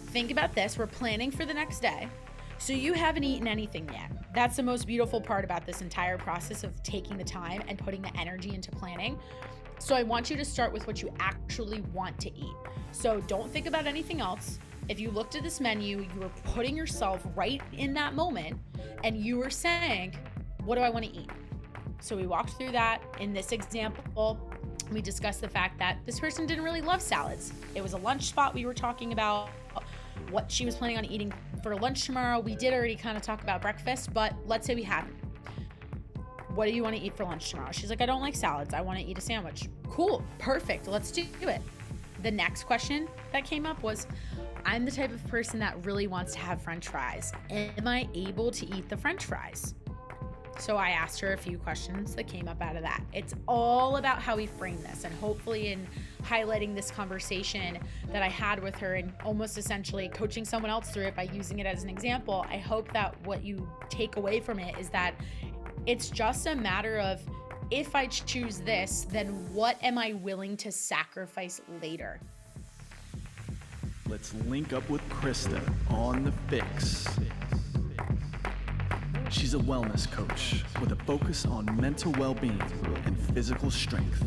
think about this. We're planning for the next day. So you haven't eaten anything yet. That's the most beautiful part about this entire process of taking the time and putting the energy into planning. So I want you to start with what you actually want to eat. So don't think about anything else. If you looked at this menu, you were putting yourself right in that moment and you were saying, what do I want to eat? So we walked through that. In this example, we discussed the fact that this person didn't really love salads. It was a lunch spot we were talking about, what she was planning on eating for lunch tomorrow. We did already kind of talk about breakfast, but let's say we haven't. What do you want to eat for lunch tomorrow? She's like, I don't like salads. I want to eat a sandwich. Cool, perfect. Let's do it. The next question that came up was, I'm the type of person that really wants to have French fries. Am I able to eat the French fries? So I asked her a few questions that came up out of that. It's all about how we frame this, and hopefully in highlighting this conversation that I had with her and almost essentially coaching someone else through it by using it as an example, I hope that what you take away from it is that it's just a matter of, if I choose this, then what am I willing to sacrifice later? Let's link up with Krysta on The Fix. She's a wellness coach with a focus on mental well-being and physical strength.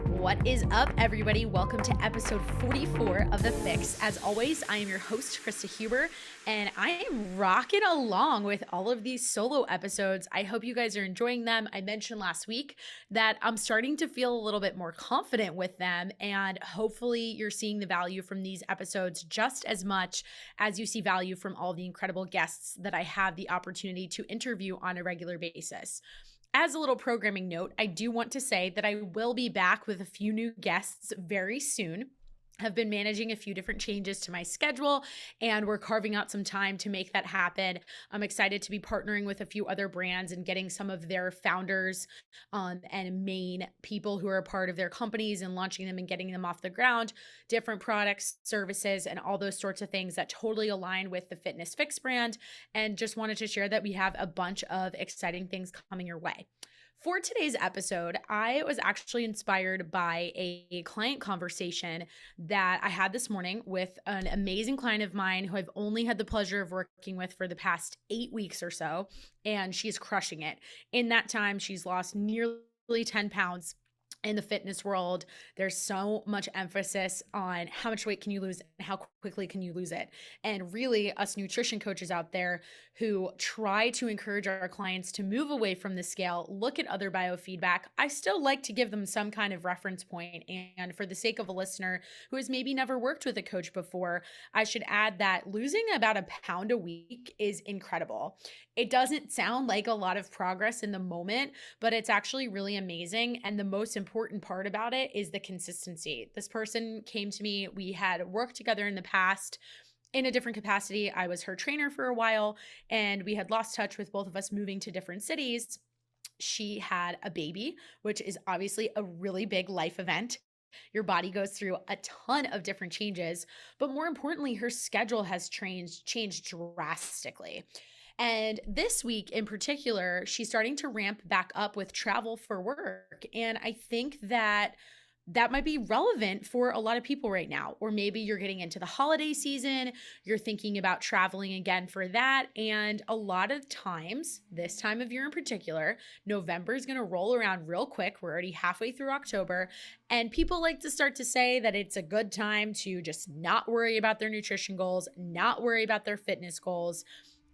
What is up, everybody? Welcome to episode 44 of The Fix. As always, I am your host, Krysta Huber, and I am rocking along with all of these solo episodes. I hope you guys are enjoying them. I mentioned last week that I'm starting to feel a little bit more confident with them, and hopefully you're seeing the value from these episodes just as much as you see value from all the incredible guests that I have the opportunity to interview on a regular basis. As a little programming note, I do want to say that I will be back with a few new guests very soon. Have been managing a few different changes to my schedule, and we're carving out some time to make that happen. I'm excited to be partnering with a few other brands and getting some of their founders and main people who are a part of their companies and launching them and getting them off the ground, different products, services, and all those sorts of things that totally align with the Fitness Fix brand. And just wanted to share that we have a bunch of exciting things coming your way. For today's episode, I was actually inspired by a client conversation that I had this morning with an amazing client of mine who I've only had the pleasure of working with for the past 8 weeks or so, and she's crushing it. In that time, she's lost nearly 10 pounds. In the fitness world, there's so much emphasis on how much weight can you lose and how quickly can you lose it. And really, us nutrition coaches out there who try to encourage our clients to move away from the scale, look at other biofeedback, I still like to give them some kind of reference point. And for the sake of a listener who has maybe never worked with a coach before, I should add that losing about a pound a week is incredible. It doesn't sound like a lot of progress in the moment, but it's actually really amazing. And the most important part about it is the consistency. This person came to me, we had worked together in the past in a different capacity. I was her trainer for a while, and we had lost touch with both of us moving to different cities. She had a baby, which is obviously a really big life event. Your body goes through a ton of different changes, but more importantly, her schedule has changed drastically. And this week in particular, she's starting to ramp back up with travel for work. And I think that might be relevant for a lot of people right now. Or maybe you're getting into the holiday season, you're thinking about traveling again for that. And a lot of times, this time of year in particular, November is going to roll around real quick. We're already halfway through October. And people like to start to say that it's a good time to just not worry about their nutrition goals, not worry about their fitness goals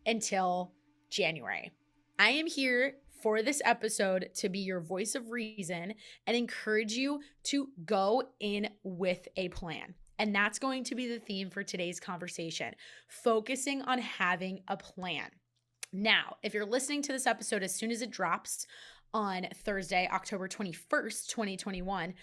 until January. I am here for this episode to be your voice of reason and encourage you to go in with a plan. And that's going to be the theme for today's conversation, focusing on having a plan. Now, if you're listening to this episode as soon as it drops on Thursday, October 21st, 2021,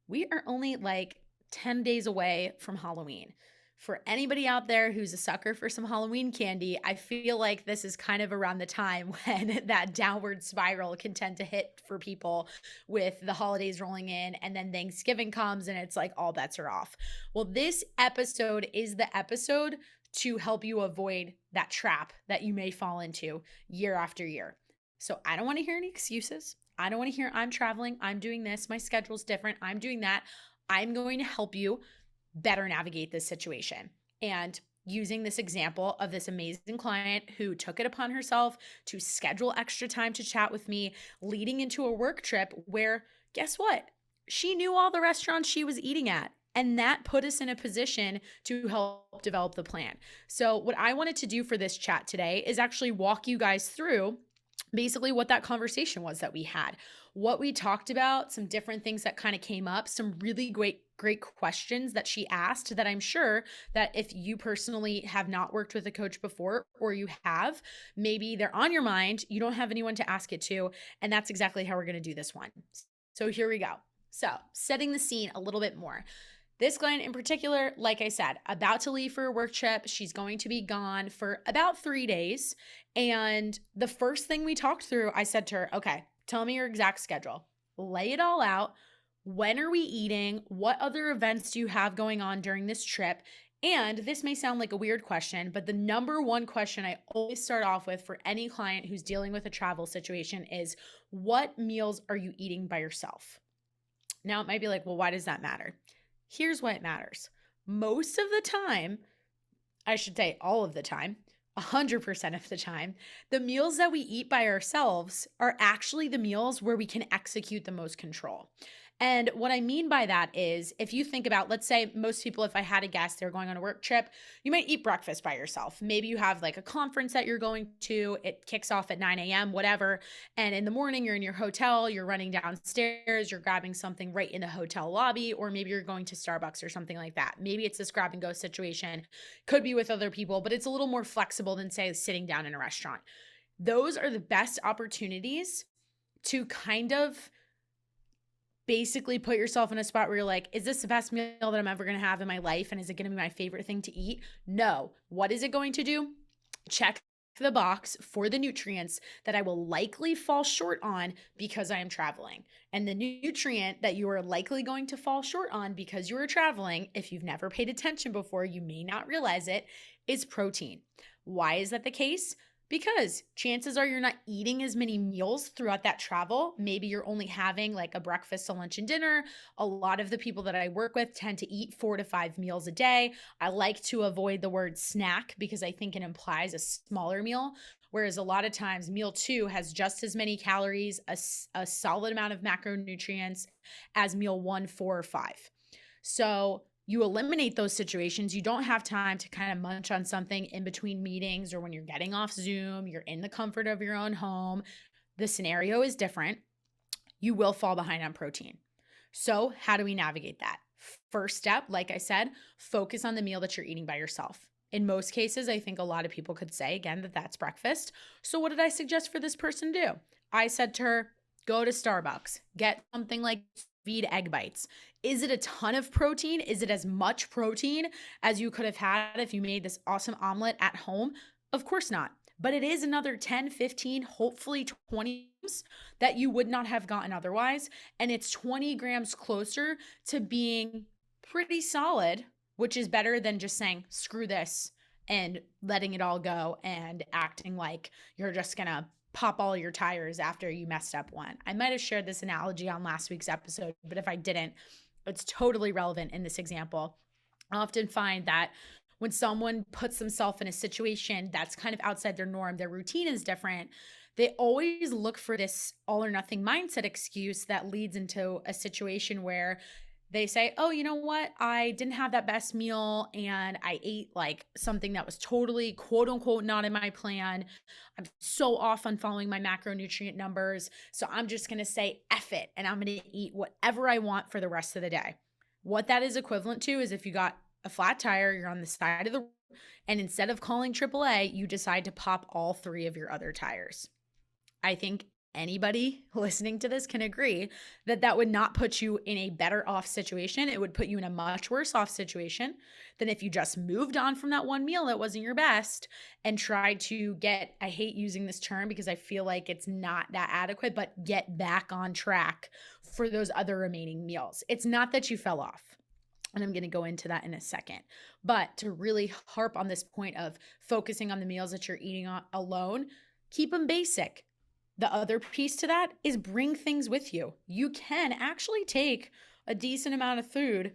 we are only like 10 days away from Halloween. For anybody out there who's a sucker for some Halloween candy, I feel like this is kind of around the time when that downward spiral can tend to hit for people with the holidays rolling in, and then Thanksgiving comes and it's like all bets are off. Well, this episode is the episode to help you avoid that trap that you may fall into year after year. So I don't want to hear any excuses. I don't want to hear I'm traveling, I'm doing this, my schedule's different, I'm doing that. I'm going to help you better navigate this situation. And using this example of this amazing client who took it upon herself to schedule extra time to chat with me, leading into a work trip where, guess what? She knew all the restaurants she was eating at. And that put us in a position to help develop the plan. So what I wanted to do for this chat today is actually walk you guys through basically what that conversation was that we had, what we talked about, some different things that kind of came up, some really great questions that she asked that I'm sure that if you personally have not worked with a coach before, or you have, maybe they're on your mind, you don't have anyone to ask it to, and that's exactly how we're going to do this one. So here we go. So setting the scene a little bit more. This client in particular, like I said, about to leave for a work trip. She's going to be gone for about 3 days. And the first thing we talked through, I said to her, okay, tell me your exact schedule. Lay it all out. When are we eating? What other events do you have going on during this trip? And this may sound like a weird question, but the number one question I always start off with for any client who's dealing with a travel situation is, what meals are you eating by yourself? Now it might be like, well, why does that matter? Here's why it matters. Most of the time, I should say all of the time, 100% of the time, the meals that we eat by ourselves are actually the meals where we can execute the most control. And what I mean by that is, if you think about, let's say most people, if I had a guest, they're going on a work trip, you might eat breakfast by yourself. Maybe you have like a conference that you're going to, it kicks off at 9 a.m., whatever. And in the morning, you're in your hotel, you're running downstairs, you're grabbing something right in the hotel lobby, or maybe you're going to Starbucks or something like that. Maybe it's this grab and go situation, could be with other people, but it's a little more flexible than, say, sitting down in a restaurant. Those are the best opportunities to kind of basically put yourself in a spot where you're like, is this the best meal that I'm ever going to have in my life? And is it going to be my favorite thing to eat? No. What is it going to do? Check the box for the nutrients that I will likely fall short on because I am traveling. And the nutrient that you are likely going to fall short on because you are traveling, if you've never paid attention before, you may not realize it, is protein. Why is that the case? Because chances are you're not eating as many meals throughout that travel. Maybe you're only having like a breakfast, a lunch, and dinner. A lot of the people that I work with tend to eat 4 to 5 meals a day. I like to avoid the word snack because I think it implies a smaller meal, whereas a lot of times meal 2 has just as many calories, a solid amount of macronutrients as meal 1, 4, or 5. So you eliminate those situations. You don't have time to kind of munch on something in between meetings or when you're getting off Zoom, you're in the comfort of your own home. The scenario is different. You will fall behind on protein. So how do we navigate that? First step, like I said, focus on the meal that you're eating by yourself. In most cases, I think a lot of people could say, again, that that's breakfast. So what did I suggest for this person to do? I said to her, go to Starbucks, get something like feed egg bites. Is it a ton of protein? Is it as much protein as you could have had if you made this awesome omelet at home? Of course not. But it is another 10, 15, hopefully 20 grams that you would not have gotten otherwise. And it's 20 grams closer to being pretty solid, which is better than just saying, screw this, and letting it all go and acting like you're just going to pop all your tires after you messed up one. I might have shared this analogy on last week's episode, but if I didn't, it's totally relevant in this example. I often find that when someone puts themselves in a situation that's kind of outside their norm, their routine is different, they always look for this all or nothing mindset excuse that leads into a situation where they say, oh, you know what? I didn't have that best meal and I ate like something that was totally quote unquote not in my plan. I'm so off on following my macronutrient numbers. So I'm just going to say F it and I'm going to eat whatever I want for the rest of the day. What that is equivalent to is if you got a flat tire, you're on the side of the road, and instead of calling AAA, you decide to pop all 3 of your other tires. I think anybody listening to this can agree that that would not put you in a better off situation. It would put you in a much worse off situation than if you just moved on from that one meal that wasn't your best and tried to get, I hate using this term because I feel like it's not that adequate, but get back on track for those other remaining meals. It's not that you fell off. And I'm going to go into that in a second. But to really harp on this point of focusing on the meals that you're eating alone, keep them basic. The other piece to that is bring things with you. You can actually take a decent amount of food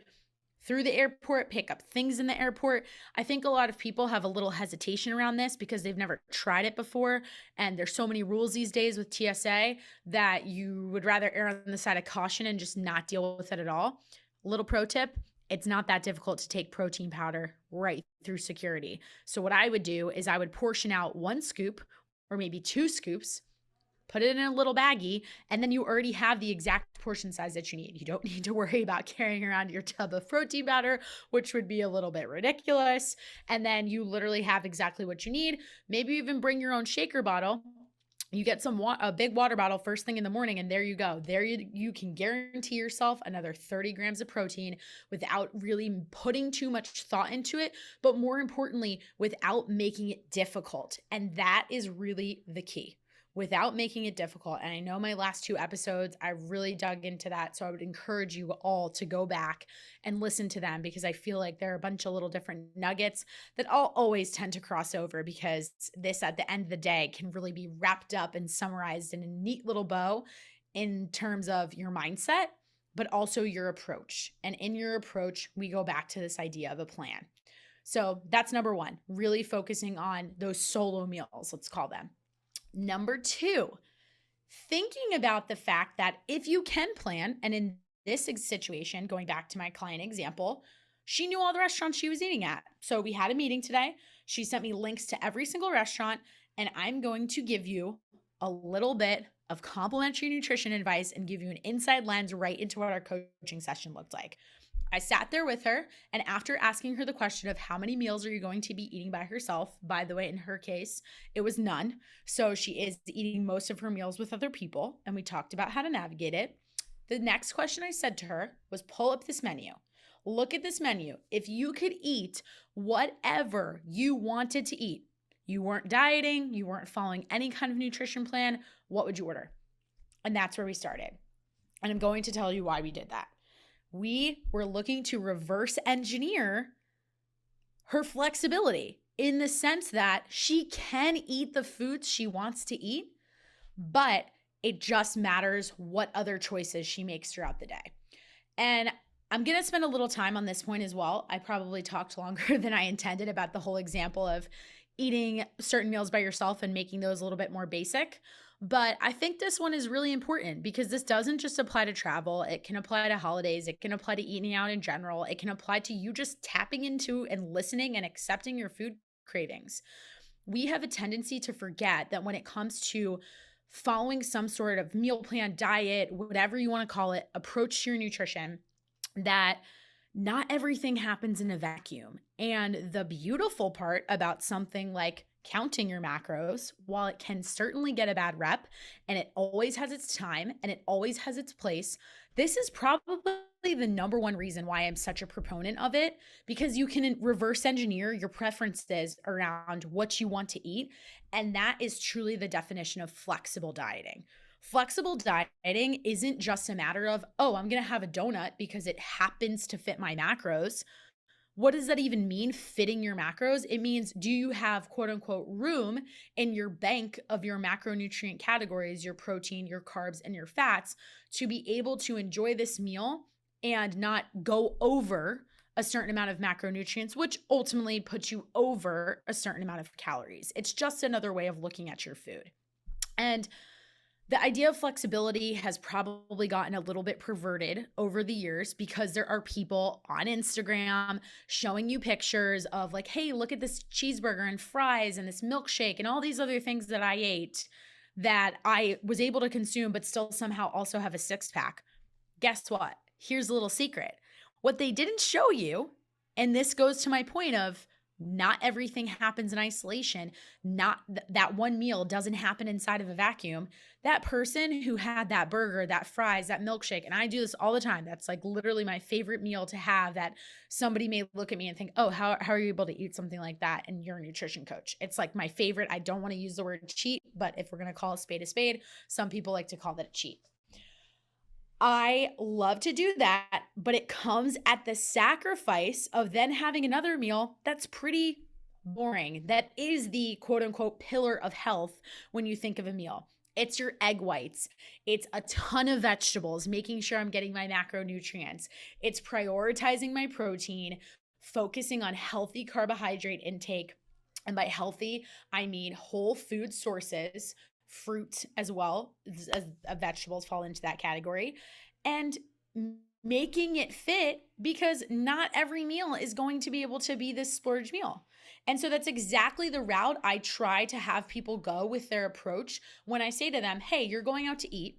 through the airport, pick up things in the airport. I think a lot of people have a little hesitation around this because they've never tried it before. And there's so many rules these days with TSA that you would rather err on the side of caution and just not deal with it at all. Little pro tip, it's not that difficult to take protein powder right through security. So what I would do is I would portion out 1 scoop or maybe 2 scoops, put it in a little baggie, and then you already have the exact portion size that you need. You don't need to worry about carrying around your tub of protein powder, which would be a little bit ridiculous. And then you literally have exactly what you need. Maybe even bring your own shaker bottle. You get a big water bottle first thing in the morning, and there you go. There you can guarantee yourself another 30 grams of protein without really putting too much thought into it, but more importantly, without making it difficult. And that is really the key. Without making it difficult. And I know my last 2 episodes, I really dug into that. So I would encourage you all to go back and listen to them because I feel like there are a bunch of little different nuggets that I'll always tend to cross over because this at the end of the day can really be wrapped up and summarized in a neat little bow in terms of your mindset, but also your approach. And in your approach, we go back to this idea of a plan. So that's number 1, really focusing on those solo meals, let's call them. Number 2, thinking about the fact that if you can plan, and in this situation, going back to my client example, she knew all the restaurants she was eating at. So we had a meeting today. She sent me links to every single restaurant, and I'm going to give you a little bit of complimentary nutrition advice and give you an inside lens right into what our coaching session looked like. I sat there with her, and after asking her the question of how many meals are you going to be eating by herself, by the way, in her case, it was none. So she is eating most of her meals with other people, and we talked about how to navigate it. The next question I said to her was pull up this menu. Look at this menu. If you could eat whatever you wanted to eat, you weren't dieting, you weren't following any kind of nutrition plan, what would you order? And that's where we started. And I'm going to tell you why we did that. We were looking to reverse engineer her flexibility in the sense that she can eat the foods she wants to eat, but it just matters what other choices she makes throughout the day. And I'm going to spend a little time on this point as well. I probably talked longer than I intended about the whole example of eating certain meals by yourself and making those a little bit more basic. But I think this one is really important because this doesn't just apply to travel. It can apply to holidays. It can apply to eating out in general. It can apply to you just tapping into and listening and accepting your food cravings. We have a tendency to forget that when it comes to following some sort of meal plan, diet, whatever you want to call it, approach to your nutrition, that not everything happens in a vacuum. And the beautiful part about something like counting your macros, while it can certainly get a bad rep and it always has its time and it always has its place, this is probably the number 1 reason why I'm such a proponent of it, because you can reverse engineer your preferences around what you want to eat. And that is truly the definition of flexible dieting. Flexible dieting isn't just a matter of, oh, I'm going to have a donut because it happens to fit my macros. What does that even mean, fitting your macros? It means, do you have quote unquote room in your bank of your macronutrient categories, your protein, your carbs, and your fats, to be able to enjoy this meal and not go over a certain amount of macronutrients, which ultimately puts you over a certain amount of calories. It's just another way of looking at your food. And the idea of flexibility has probably gotten a little bit perverted over the years because there are people on Instagram showing you pictures of like, hey, look at this cheeseburger and fries and this milkshake and all these other things that I ate that I was able to consume, but still somehow also have a 6-pack. Guess what? Here's a little secret. What they didn't show you, and this goes to my point of not everything happens in isolation. Not that one meal doesn't happen inside of a vacuum. That person who had that burger, that fries, that milkshake, and I do this all the time. That's like literally my favorite meal to have, that somebody may look at me and think, oh, how are you able to eat something like that? And you're a nutrition coach. It's like my favorite. I don't want to use the word cheat, but if we're going to call a spade, some people like to call that a cheat. I love to do that, but it comes at the sacrifice of then having another meal that's pretty boring. That is the quote unquote pillar of health when you think of a meal. It's your egg whites. It's a ton of vegetables, making sure I'm getting my macronutrients. It's prioritizing my protein, focusing on healthy carbohydrate intake. And by healthy, I mean whole food sources, fruit as well as vegetables fall into that category, and making it fit, because not every meal is going to be able to be this splurge meal. And so that's exactly the route I try to have people go with their approach when I say to them, hey, you're going out to eat.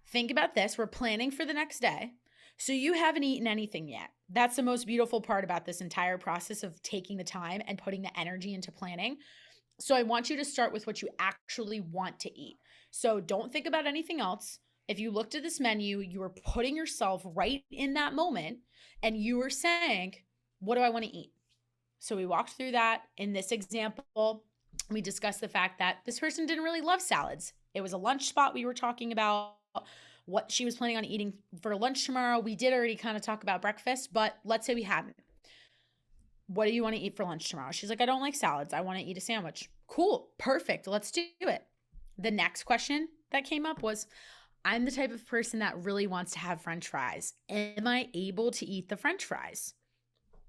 Think about this. We're planning for the next day. So you haven't eaten anything yet. That's the most beautiful part about this entire process of taking the time and putting the energy into planning. So I want you to start with what you actually want to eat. So don't think about anything else. If you looked at this menu, you were putting yourself right in that moment and you were saying, what do I want to eat? So we walked through that. In this example, we discussed the fact that this person didn't really love salads. It was a lunch spot. We were talking about what she was planning on eating for lunch tomorrow. We did already kind of talk about breakfast, but let's say we hadn't. What do you want to eat for lunch tomorrow? She's like, I don't like salads. I want to eat a sandwich. Cool. Perfect. Let's do it. The next question that came up was, I'm the type of person that really wants to have French fries. Am I able to eat the French fries?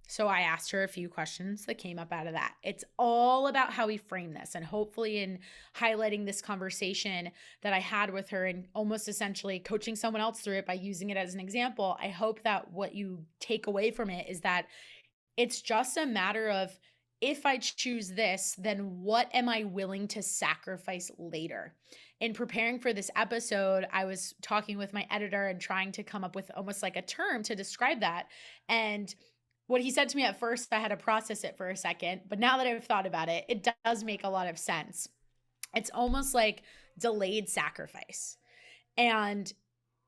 So I asked her a few questions that came up out of that. It's all about how we frame this, and hopefully in highlighting this conversation that I had with her and almost essentially coaching someone else through it by using it as an example, I hope that what you take away from it is that it's just a matter of, if I choose this, then what am I willing to sacrifice later? In preparing for this episode, I was talking with my editor and trying to come up with almost like a term to describe that. And what he said to me at first, I had to process it for a second, but now that I've thought about it, it does make a lot of sense. It's almost like delayed sacrifice. And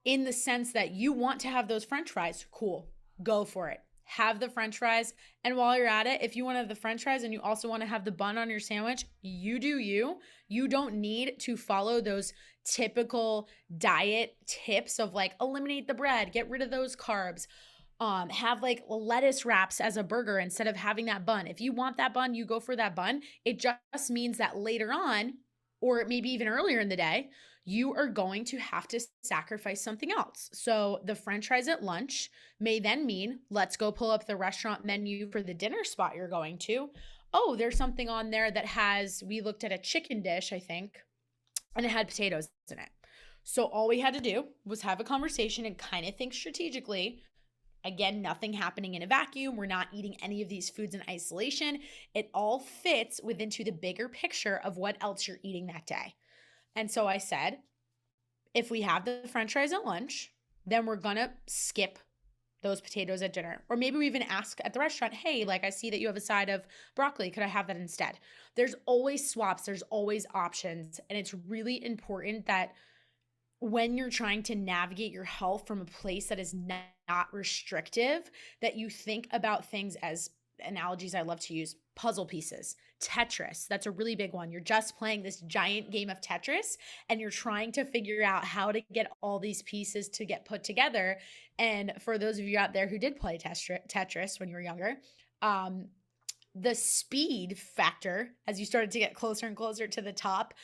in the sense that you want to have those French fries, cool, go for it. Have the French fries. And while you're at it, if you want to have the French fries and you also want to have the bun on your sandwich, you do you. You don't need to follow those typical diet tips of like eliminate the bread, get rid of those carbs, have like lettuce wraps as a burger instead of having that bun. If you want that bun, you go for that bun. It just means that later on, or maybe even earlier in the day, you are going to have to sacrifice something else. So the French fries at lunch may then mean, let's go pull up the restaurant menu for the dinner spot you're going to. Oh, there's something on there that we looked at a chicken dish, I think, and it had potatoes in it. So all we had to do was have a conversation and kind of think strategically. Again, nothing happening in a vacuum. We're not eating any of these foods in isolation. It all fits into the bigger picture of what else you're eating that day. And so I said, if we have the French fries at lunch, then we're going to skip those potatoes at dinner. Or maybe we even ask at the restaurant, hey, like I see that you have a side of broccoli. Could I have that instead? There's always swaps. There's always options. And it's really important that when you're trying to navigate your health from a place that is not restrictive, that you think about things as analogies I love to use, puzzle pieces, Tetris. That's a really big one. You're just playing this giant game of Tetris and you're trying to figure out how to get all these pieces to get put together. And for those of you out there who did play Tetris when you were younger, the speed factor, as you started to get closer and closer to the top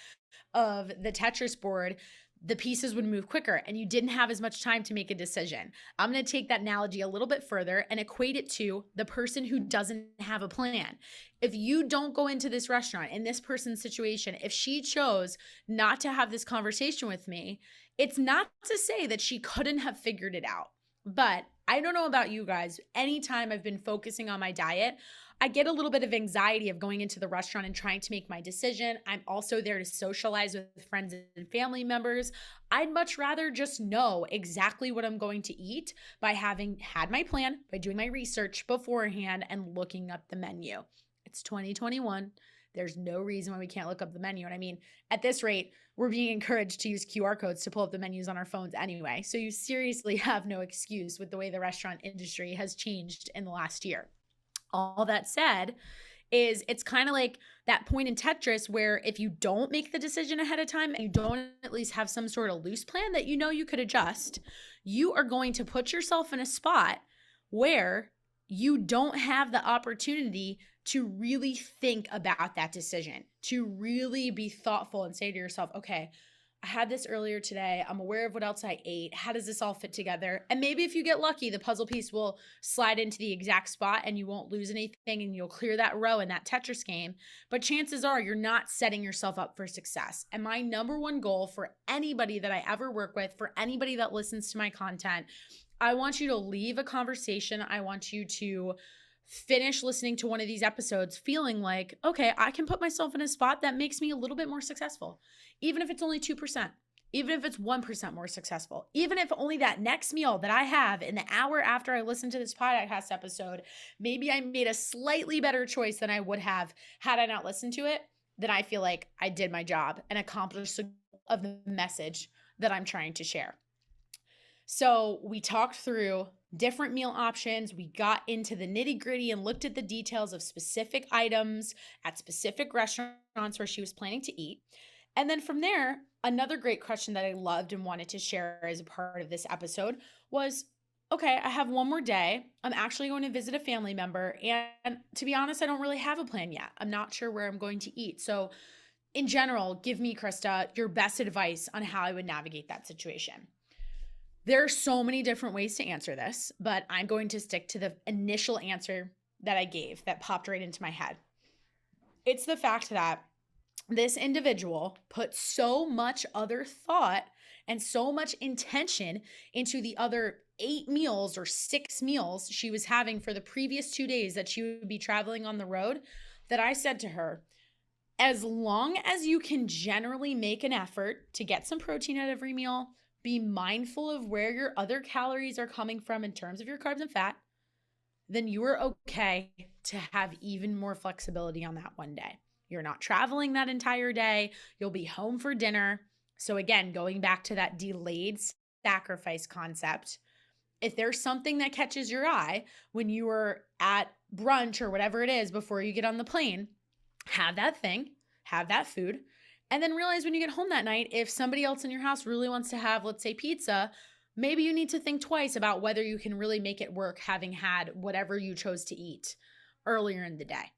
of the Tetris board, the pieces would move quicker and you didn't have as much time to make a decision. I'm going to take that analogy a little bit further and equate it to the person who doesn't have a plan. If you don't go into this restaurant, in this person's situation, if she chose not to have this conversation with me, it's not to say that she couldn't have figured it out. But I don't know about you guys, anytime I've been focusing on my diet, I get a little bit of anxiety of going into the restaurant and trying to make my decision. I'm also there to socialize with friends and family members. I'd much rather just know exactly what I'm going to eat by having had my plan, by doing my research beforehand and looking up the menu. It's 2021. There's no reason why we can't look up the menu. And I mean, at this rate, we're being encouraged to use QR codes to pull up the menus on our phones anyway. So you seriously have no excuse with the way the restaurant industry has changed in the last year. All that said, is it's kind of like that point in Tetris where if you don't make the decision ahead of time and you don't at least have some sort of loose plan that you know you could adjust, you are going to put yourself in a spot where you don't have the opportunity to really think about that decision, to really be thoughtful and say to yourself, okay, I had this earlier today. I'm aware of what else I ate. How does this all fit together? And maybe if you get lucky, the puzzle piece will slide into the exact spot and you won't lose anything and you'll clear that row in that Tetris game. But chances are you're not setting yourself up for success. And my number one goal for anybody that I ever work with, for anybody that listens to my content, I want you to leave a conversation. I want you to finish listening to one of these episodes feeling like, okay, I can put myself in a spot that makes me a little bit more successful, even if it's only 2%, even if it's 1% more successful, even if only that next meal that I have in the hour after I listen to this podcast episode, maybe I made a slightly better choice than I would have had I not listened to it, then I feel like I did my job and accomplished the goal of the message that I'm trying to share. So we talked through different meal options. We got into the nitty-gritty and looked at the details of specific items at specific restaurants where she was planning to eat. And then from there, another great question that I loved and wanted to share as a part of this episode was, okay, I have one more day. I'm actually going to visit a family member. And to be honest, I don't really have a plan yet. I'm not sure where I'm going to eat. So in general, give me, Krysta, your best advice on how I would navigate that situation. There are so many different ways to answer this, but I'm going to stick to the initial answer that I gave that popped right into my head. It's the fact that this individual put so much other thought and so much intention into the other 8 meals or 6 meals she was having for the previous 2 days that she would be traveling on the road that I said to her, as long as you can generally make an effort to get some protein at every meal, be mindful of where your other calories are coming from in terms of your carbs and fat, then you are okay to have even more flexibility on that one day. You're not traveling that entire day. You'll be home for dinner. So again, going back to that delayed sacrifice concept, if there's something that catches your eye when you are at brunch or whatever it is before you get on the plane, have that thing, have that food. And then realize when you get home that night, if somebody else in your house really wants to have, let's say, pizza, maybe you need to think twice about whether you can really make it work having had whatever you chose to eat earlier in the day.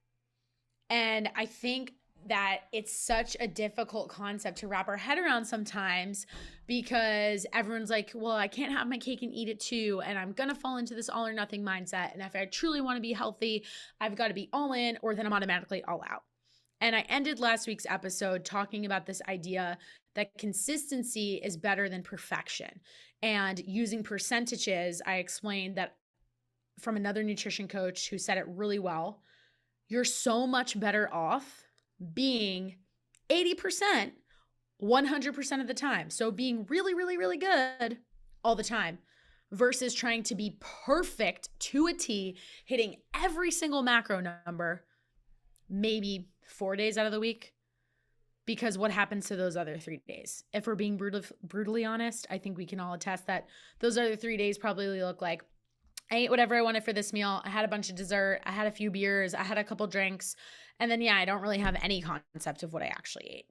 And I think that it's such a difficult concept to wrap our head around sometimes because everyone's like, well, I can't have my cake and eat it too. And I'm going to fall into this all or nothing mindset. And if I truly want to be healthy, I've got to be all in or then I'm automatically all out. And I ended last week's episode talking about this idea that consistency is better than perfection. And using percentages, I explained that from another nutrition coach who said it really well, you're so much better off being 80% 100% of the time. So being really, really, really good all the time versus trying to be perfect to a T, hitting every single macro number, maybe 4 days out of the week, because what happens to those other 3 days? If we're being brutally honest, I think we can all attest that those other 3 days probably look like I ate whatever I wanted for this meal. I had a bunch of dessert. I had a few beers. I had a couple drinks. And then, I don't really have any concept of what I actually ate.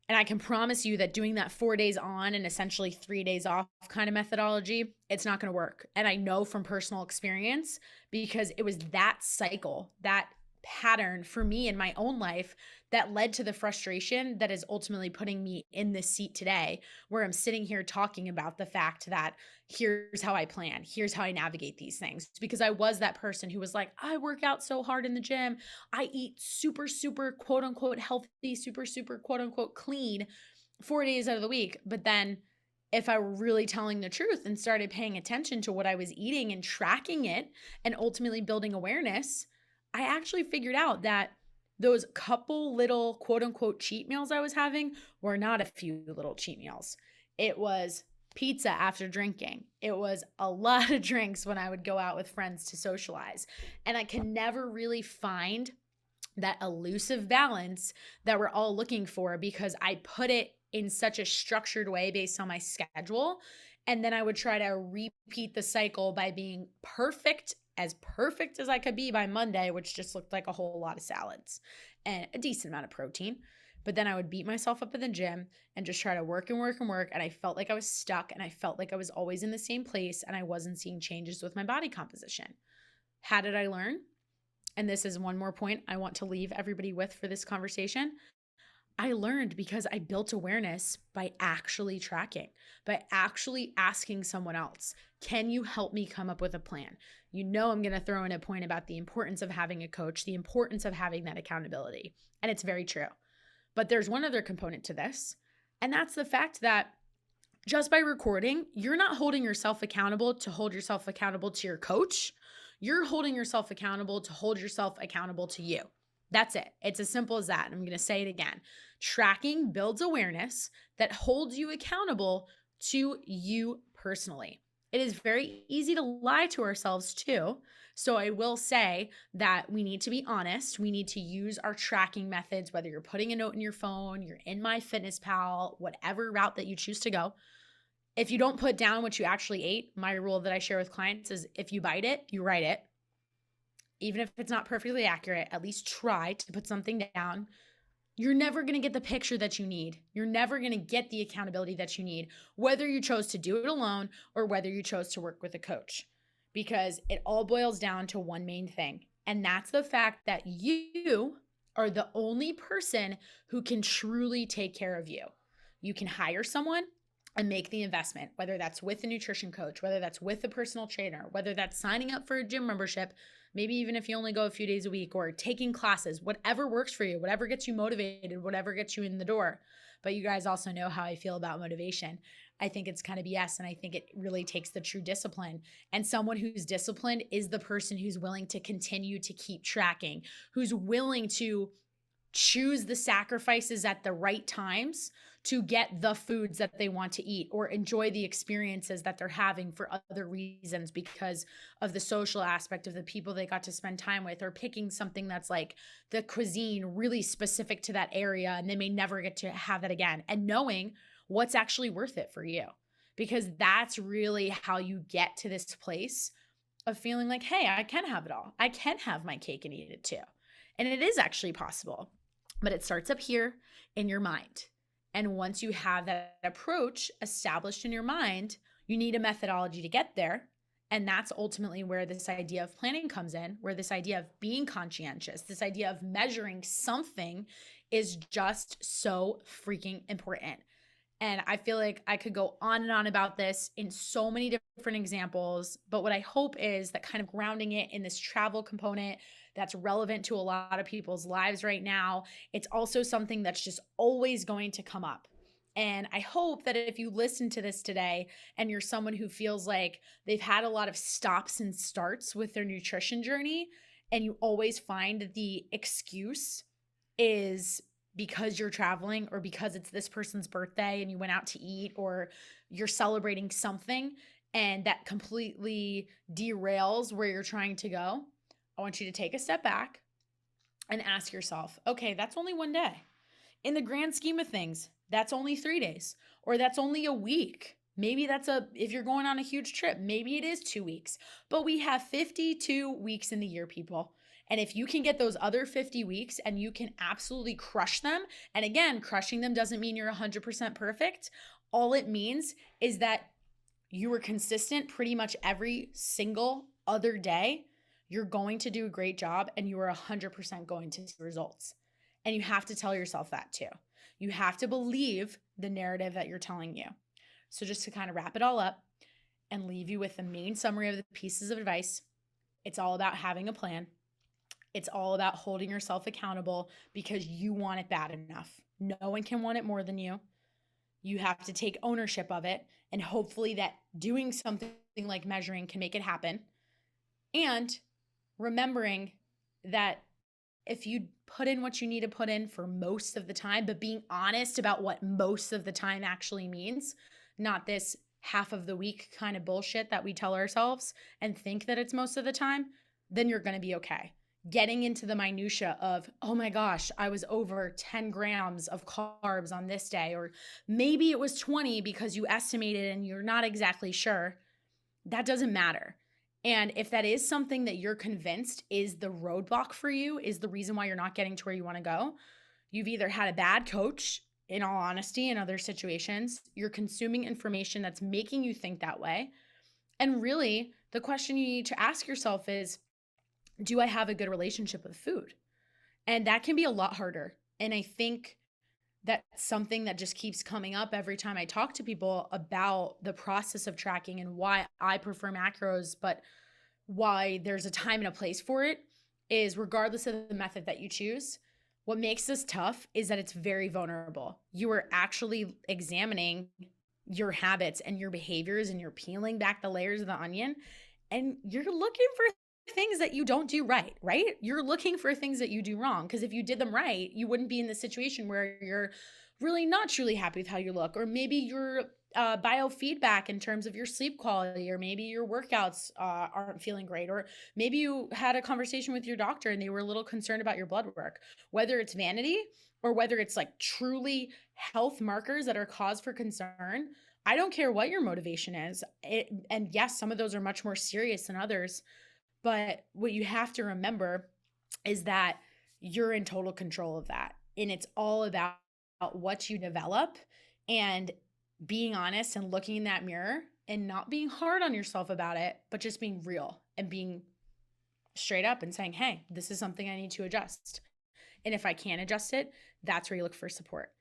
And I can promise you that doing that 4 days on and essentially 3 days off kind of methodology, it's not going to work. And I know from personal experience because it was that cycle, that pattern for me in my own life that led to the frustration that is ultimately putting me in this seat today where I'm sitting here talking about the fact that here's how I plan, here's how I navigate these things. It's because I was that person who was like, I work out so hard in the gym, I eat super, super quote unquote healthy, super, super quote unquote clean 4 days out of the week. But then if I were really telling the truth and started paying attention to what I was eating and tracking it and ultimately building awareness, I actually figured out that those couple little quote unquote cheat meals I was having were not a few little cheat meals. It was pizza after drinking. It was a lot of drinks when I would go out with friends to socialize. And I can never really find that elusive balance that we're all looking for because I put it in such a structured way based on my schedule. And then I would try to repeat the cycle by being perfect as perfect as I could be by Monday, which just looked like a whole lot of salads and a decent amount of protein. But then I would beat myself up in the gym and just try to work and work and work. And I felt like I was stuck and I felt like I was always in the same place and I wasn't seeing changes with my body composition. How did I learn? And this is one more point I want to leave everybody with for this conversation. I learned because I built awareness by actually tracking, by actually asking someone else, can you help me come up with a plan? You know, I'm going to throw in a point about the importance of having a coach, the importance of having that accountability. And it's very true. But there's one other component to this, and that's the fact that just by recording, you're not holding yourself accountable to hold yourself accountable to your coach. You're holding yourself accountable to hold yourself accountable to you. That's it. It's as simple as that. I'm going to say it again. Tracking builds awareness that holds you accountable to you personally. It is very easy to lie to ourselves too. So I will say that we need to be honest. We need to use our tracking methods, whether you're putting a note in your phone, you're in MyFitnessPal, whatever route that you choose to go. If you don't put down what you actually ate, my rule that I share with clients is if you bite it, you write it. Even if it's not perfectly accurate, at least try to put something down. You're never going to get the picture that you need. You're never going to get the accountability that you need, whether you chose to do it alone or whether you chose to work with a coach, because it all boils down to one main thing. And that's the fact that you are the only person who can truly take care of you. You can hire someone and make the investment, whether that's with a nutrition coach, whether that's with a personal trainer, whether that's signing up for a gym membership, maybe even if you only go a few days a week, or taking classes, whatever works for you, whatever gets you motivated, whatever gets you in the door. But you guys also know how I feel about motivation. I think it's kind of BS, and I think it really takes the true discipline. And someone who's disciplined is the person who's willing to continue to keep tracking, who's willing to choose the sacrifices at the right times to get the foods that they want to eat or enjoy the experiences that they're having for other reasons because of the social aspect of the people they got to spend time with, or picking something that's like the cuisine really specific to that area and they may never get to have that again, and knowing what's actually worth it for you, because that's really how you get to this place of feeling like, hey, I can have it all. I can have my cake and eat it too. And it is actually possible, but it starts up here in your mind. And once you have that approach established in your mind, you need a methodology to get there. And that's ultimately where this idea of planning comes in, where this idea of being conscientious, this idea of measuring something is just so freaking important. And I feel like I could go on and on about this in so many different examples. But what I hope is that kind of grounding it in this travel component that's relevant to a lot of people's lives right now. It's also something that's just always going to come up. And I hope that if you listen to this today and you're someone who feels like they've had a lot of stops and starts with their nutrition journey, and you always find the excuse is because you're traveling, or because it's this person's birthday and you went out to eat, or you're celebrating something and that completely derails where you're trying to go, I want you to take a step back and ask yourself, okay, that's only one day. In the grand scheme of things, that's only 3 days, or that's only a week. Maybe if you're going on a huge trip, maybe it is 2 weeks, but we have 52 weeks in the year, people. And if you can get those other 50 weeks and you can absolutely crush them, and again, crushing them doesn't mean you're 100% perfect. All it means is that you were consistent pretty much every single other day. You're going to do a great job and you are 100% going to see results. And you have to tell yourself that too. You have to believe the narrative that you're telling you. So just to kind of wrap it all up and leave you with the main summary of the pieces of advice, it's all about having a plan. It's all about holding yourself accountable because you want it bad enough. No one can want it more than you. You have to take ownership of it, and hopefully that doing something like measuring can make it happen. And remembering that if you put in what you need to put in for most of the time, but being honest about what most of the time actually means, not this half of the week kind of bullshit that we tell ourselves and think that it's most of the time, then you're going to be okay. Getting into the minutia of, oh my gosh, I was over 10 grams of carbs on this day, or maybe it was 20 because you estimated and you're not exactly sure. That doesn't matter. And if that is something that you're convinced is the roadblock for you, is the reason why you're not getting to where you want to go, you've either had a bad coach, in all honesty, in other situations, you're consuming information that's making you think that way. And really, the question you need to ask yourself is, do I have a good relationship with food? And that can be a lot harder. And I think that's something that just keeps coming up every time I talk to people about the process of tracking and why I prefer macros, but why there's a time and a place for it is regardless of the method that you choose. What makes this tough is that it's very vulnerable. You are actually examining your habits and your behaviors, and you're peeling back the layers of the onion, and you're looking for things that you don't do right, right? You're looking for things that you do wrong, because if you did them right, you wouldn't be in the situation where you're really not truly happy with how you look, or maybe your biofeedback in terms of your sleep quality, or maybe your workouts aren't feeling great, or maybe you had a conversation with your doctor and they were a little concerned about your blood work. Whether it's vanity or whether it's like truly health markers that are cause for concern, I don't care what your motivation is. And yes, some of those are much more serious than others, but what you have to remember is that you're in total control of that. And it's all about what you develop, and being honest and looking in that mirror and not being hard on yourself about it, but just being real and being straight up and saying, hey, this is something I need to adjust. And if I can't adjust it, that's where you look for support.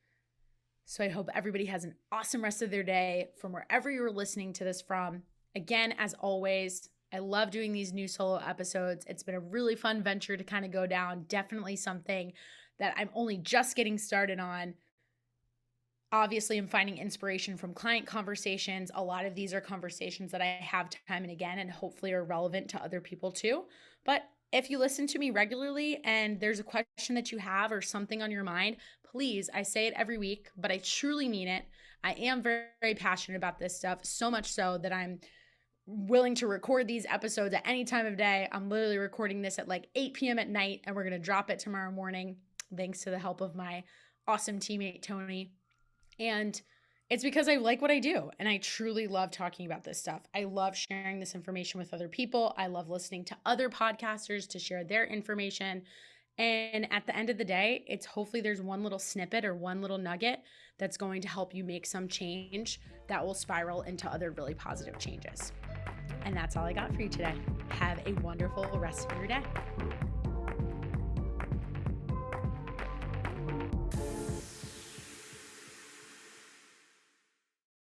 So I hope everybody has an awesome rest of their day from wherever you're listening to this from. Again, as always, I love doing these new solo episodes. It's been a really fun venture to kind of go down. Definitely something that I'm only just getting started on. Obviously, I'm finding inspiration from client conversations. A lot of these are conversations that I have time and again, and hopefully are relevant to other people too. But if you listen to me regularly and there's a question that you have or something on your mind, please, I say it every week, but I truly mean it. I am very, very passionate about this stuff, so much so that I'm willing to record these episodes at any time of day. I'm literally recording this at like 8 p.m. at night, and we're going to drop it tomorrow morning, thanks to the help of my awesome teammate, Tony. And it's because I like what I do, and I truly love talking about this stuff. I love sharing this information with other people. I love listening to other podcasters to share their information. And at the end of the day, it's hopefully there's one little snippet or one little nugget that's going to help you make some change that will spiral into other really positive changes. And that's all I got for you today. Have a wonderful rest of your day.